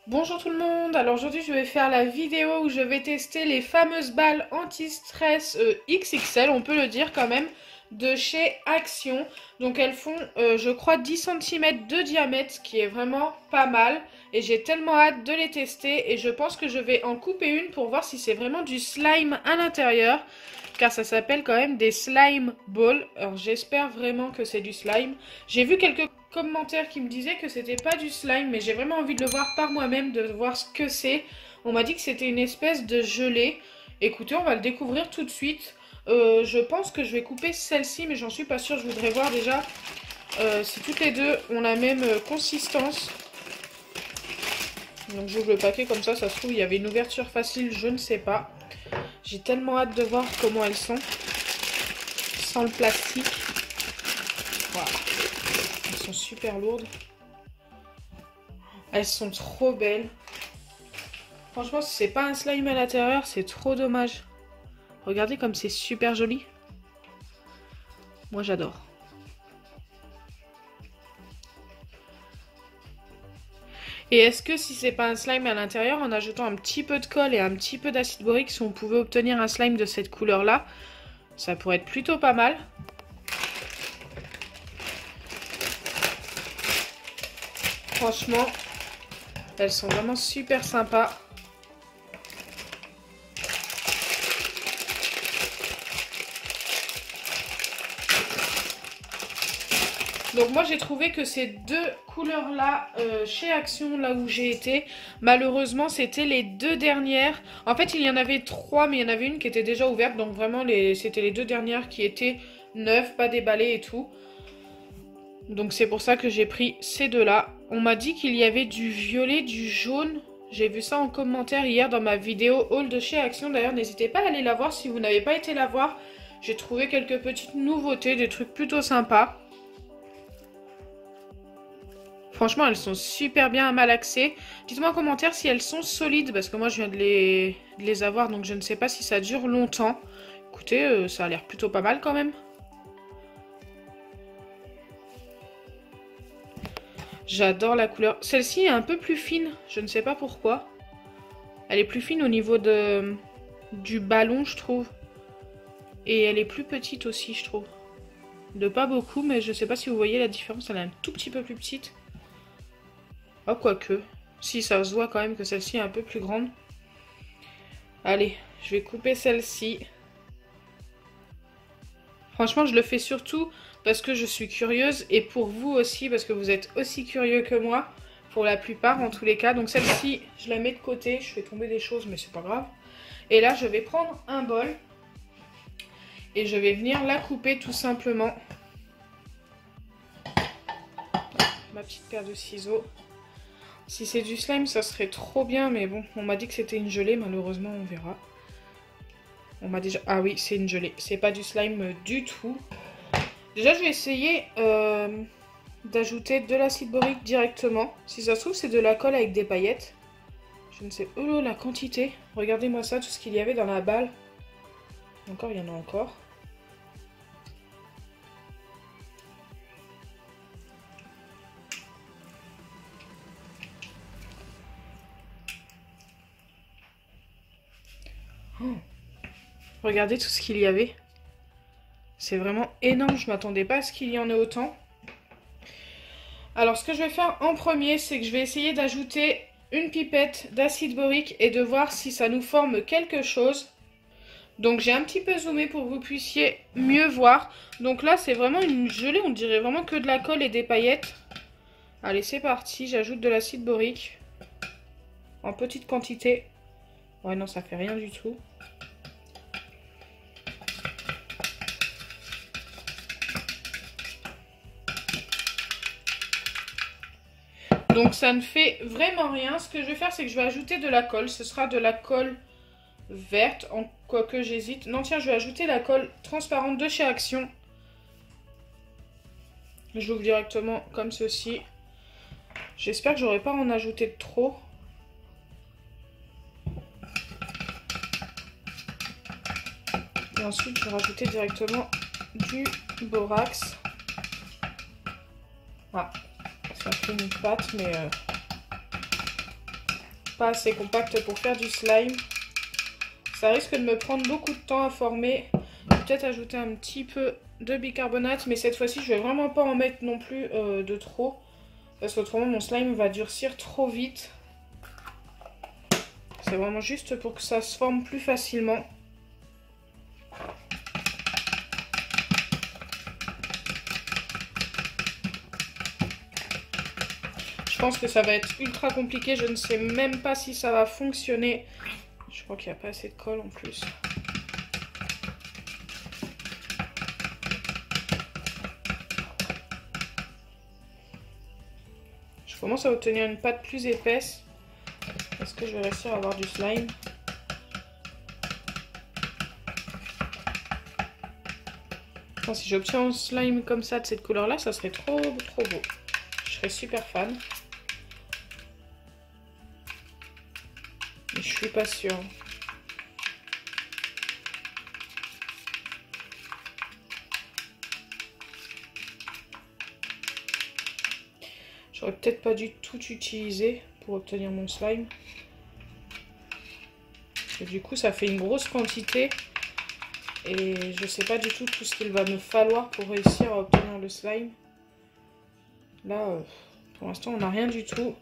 Bonjour tout le monde, alors aujourd'hui je vais faire la vidéo où je vais tester les fameuses balles anti-stress XXL, on peut le dire quand même, de chez Action. Donc elles font je crois 10 cm de diamètre, ce qui est vraiment pas mal. Et j'ai tellement hâte de les tester et je pense que je vais en couper une pour voir si c'est vraiment du slime à l'intérieur. Car ça s'appelle quand même des slime balls. Alors j'espère vraiment que c'est du slime. J'ai vu quelques commentaires qui me disaient que c'était pas du slime, mais j'ai vraiment envie de le voir par moi-même, de voir ce que c'est. On m'a dit que c'était une espèce de gelée. Écoutez, on va le découvrir tout de suite. Je pense que je vais couper celle-ci, mais j'en suis pas sûre. Je voudrais voir déjà si toutes les deux ont la même consistance. Donc j'ouvre le paquet comme ça se trouve il y avait une ouverture facile, je ne sais pas. J'ai tellement hâte de voir comment elles sont sans le plastique. Voilà. Elles sont super lourdes. Elles sont trop belles. Franchement, si c'est pas un slime à l'intérieur, c'est trop dommage. Regardez comme c'est super joli. Moi, j'adore. Et est-ce que si c'est pas un slime à l'intérieur, en ajoutant un petit peu de colle et un petit peu d'acide borique, si on pouvait obtenir un slime de cette couleur-là, ça pourrait être plutôt pas mal. Franchement, elles sont vraiment super sympas. Donc moi j'ai trouvé que ces deux couleurs là chez Action, là où j'ai été, malheureusement c'était les deux dernières. En fait il y en avait trois, mais il y en avait une qui était déjà ouverte. Donc vraiment c'était les deux dernières qui étaient neuves, pas déballées et tout. Donc c'est pour ça que j'ai pris ces deux là. On m'a dit qu'il y avait du violet, du jaune. J'ai vu ça en commentaire hier dans ma vidéo haul de chez Action. D'ailleurs n'hésitez pas à aller la voir si vous n'avez pas été la voir. J'ai trouvé quelques petites nouveautés, des trucs plutôt sympas. Franchement, elles sont super bien malaxées. Dites-moi en commentaire si elles sont solides, parce que moi je viens de les avoir, donc je ne sais pas si ça dure longtemps. Écoutez, ça a l'air plutôt pas mal quand même. J'adore la couleur. Celle-ci est un peu plus fine, je ne sais pas pourquoi. Elle est plus fine au niveau du ballon, je trouve. Et elle est plus petite aussi, je trouve. De pas beaucoup, mais je sais pas si vous voyez la différence, elle est un tout petit peu plus petite. Oh, quoique. Si, ça se voit quand même que celle-ci est un peu plus grande. Allez, je vais couper celle-ci. Franchement, je le fais surtout parce que je suis curieuse et pour vous aussi, parce que vous êtes aussi curieux que moi, pour la plupart en tous les cas. Donc celle-ci, je la mets de côté, je fais tomber des choses, mais c'est pas grave. Et là, je vais prendre un bol et je vais venir la couper tout simplement. Ma petite paire de ciseaux. Si c'est du slime, ça serait trop bien, mais bon, on m'a dit que c'était une gelée, malheureusement, on verra. On m'a déjà... Ah oui, c'est une gelée. C'est pas du slime du tout. Déjà, je vais essayer d'ajouter de l'acide borique directement. Si ça se trouve, c'est de la colle avec des paillettes. Je ne sais... Oh, la quantité. Regardez-moi ça, tout ce qu'il y avait dans la balle. Encore, il y en a encore. Oh. Regardez tout ce qu'il y avait. C'est vraiment énorme, je m'attendais pas à ce qu'il y en ait autant. Alors ce que je vais faire en premier, c'est que je vais essayer d'ajouter une pipette d'acide borique et de voir si ça nous forme quelque chose. Donc j'ai un petit peu zoomé pour que vous puissiez mieux voir. Donc là c'est vraiment une gelée, on dirait vraiment que de la colle et des paillettes. Allez c'est parti, j'ajoute de l'acide borique en petite quantité. Ouais non ça fait rien du tout. Donc ça ne fait vraiment rien. Ce que je vais faire, c'est que je vais ajouter de la colle. Ce sera de la colle verte, en quoi que j'hésite. Non tiens, je vais ajouter la colle transparente de chez Action. J'ouvre directement comme ceci. J'espère que j'aurai pas à en ajouter de trop. Et ensuite, je vais rajouter directement du borax. Ah, ça fait une pâte, mais pas assez compacte pour faire du slime. Ça risque de me prendre beaucoup de temps à former. Je vais peut-être ajouter un petit peu de bicarbonate, mais cette fois-ci, je vais vraiment pas en mettre non plus de trop. Parce qu'autrement, mon slime va durcir trop vite. C'est vraiment juste pour que ça se forme plus facilement. Je pense que ça va être ultra compliqué. Je ne sais même pas si ça va fonctionner. Je crois qu'il n'y a pas assez de colle en plus. Je commence à obtenir une pâte plus épaisse. Est-ce que je vais réussir à avoir du slime? Enfin, si j'obtiens un slime comme ça, de cette couleur-là, ça serait trop beau. Je serais super fan. Mais je suis pas sûre. J'aurais peut-être pas dû tout utiliser pour obtenir mon slime. Et du coup, ça fait une grosse quantité. Et je sais pas du tout ce qu'il va me falloir pour réussir à obtenir le slime. Là, pour l'instant, on n'a rien du tout.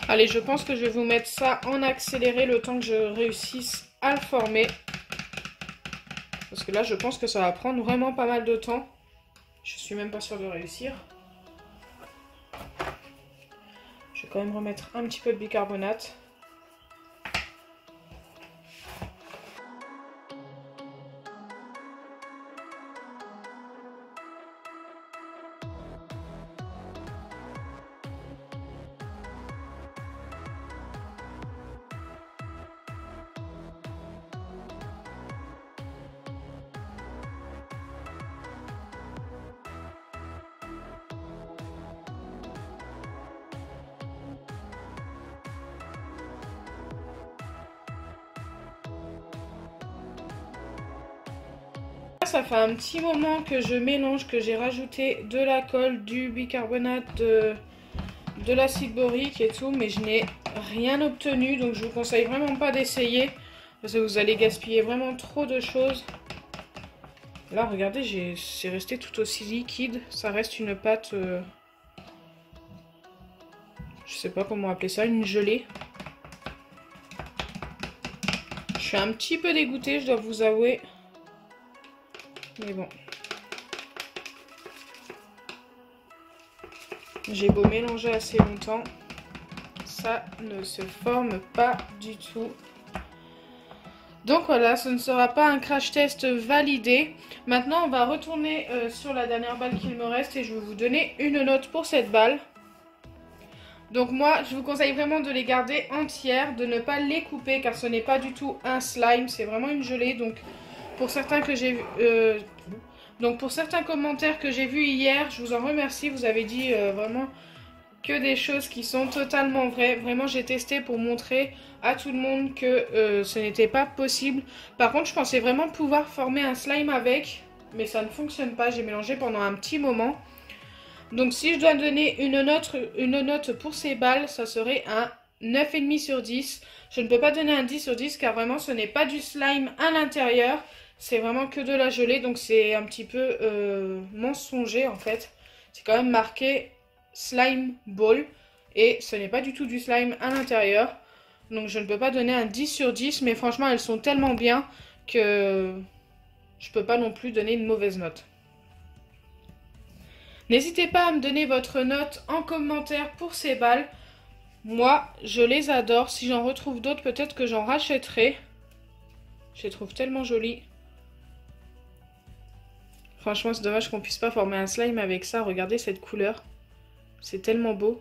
Allez, je pense que je vais vous mettre ça en accéléré le temps que je réussisse à le former. Parce que là, je pense que ça va prendre vraiment pas mal de temps. Je suis même pas sûre de réussir. Je vais quand même remettre un petit peu de bicarbonate. Ça fait un petit moment que je mélange, que j'ai rajouté de la colle, du bicarbonate, de l'acide borique et tout, mais je n'ai rien obtenu, donc je vous conseille vraiment pas d'essayer, parce que vous allez gaspiller vraiment trop de choses. Là, regardez, c'est resté tout aussi liquide, ça reste une pâte, je sais pas comment appeler ça, une gelée. Je suis un petit peu dégoûtée, je dois vous avouer. Mais bon. J'ai beau mélanger assez longtemps, ça ne se forme pas du tout. Donc voilà, ce ne sera pas un crash test validé. Maintenant, on va retourner sur la dernière balle qu'il me reste et je vais vous donner une note pour cette balle. Donc moi, je vous conseille vraiment de les garder entières, de ne pas les couper car ce n'est pas du tout un slime, c'est vraiment une gelée. Donc pour certains que j'ai pour certains commentaires que j'ai vus hier, je vous en remercie. Vous avez dit vraiment que des choses qui sont totalement vraies. Vraiment, j'ai testé pour montrer à tout le monde que ce n'était pas possible. Par contre, je pensais vraiment pouvoir former un slime avec, mais ça ne fonctionne pas. J'ai mélangé pendant un petit moment. Donc si je dois donner une note pour ces balles, ça serait un 9,5 sur 10. Je ne peux pas donner un 10 sur 10 car vraiment ce n'est pas du slime à l'intérieur. C'est vraiment que de la gelée, donc c'est un petit peu mensonger en fait. C'est quand même marqué slime ball et ce n'est pas du tout du slime à l'intérieur. Donc je ne peux pas donner un 10 sur 10, mais franchement elles sont tellement bien que je ne peux pas non plus donner une mauvaise note. N'hésitez pas à me donner votre note en commentaire pour ces balles. Moi, je les adore. Si j'en retrouve d'autres, peut-être que j'en rachèterai. Je les trouve tellement jolies. Franchement, c'est dommage qu'on puisse pas former un slime avec ça. Regardez cette couleur. C'est tellement beau.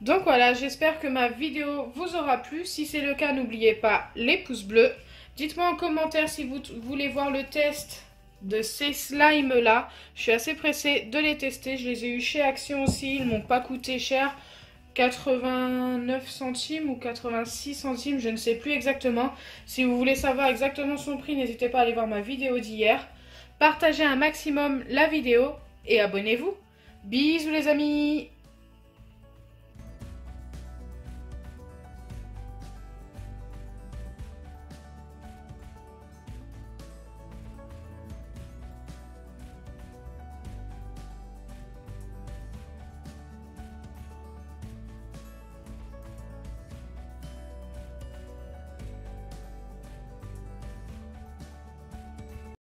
Donc voilà, j'espère que ma vidéo vous aura plu. Si c'est le cas, n'oubliez pas les pouces bleus. Dites-moi en commentaire si vous voulez voir le test de ces slimes là. Je suis assez pressée de les tester. Je les ai eu chez Action aussi. Ils m'ont pas coûté cher. 89 centimes ou 86 centimes, je ne sais plus exactement. Si vous voulez savoir exactement son prix, n'hésitez pas à aller voir ma vidéo d'hier. Partagez un maximum la vidéo et abonnez-vous. Bisous les amis!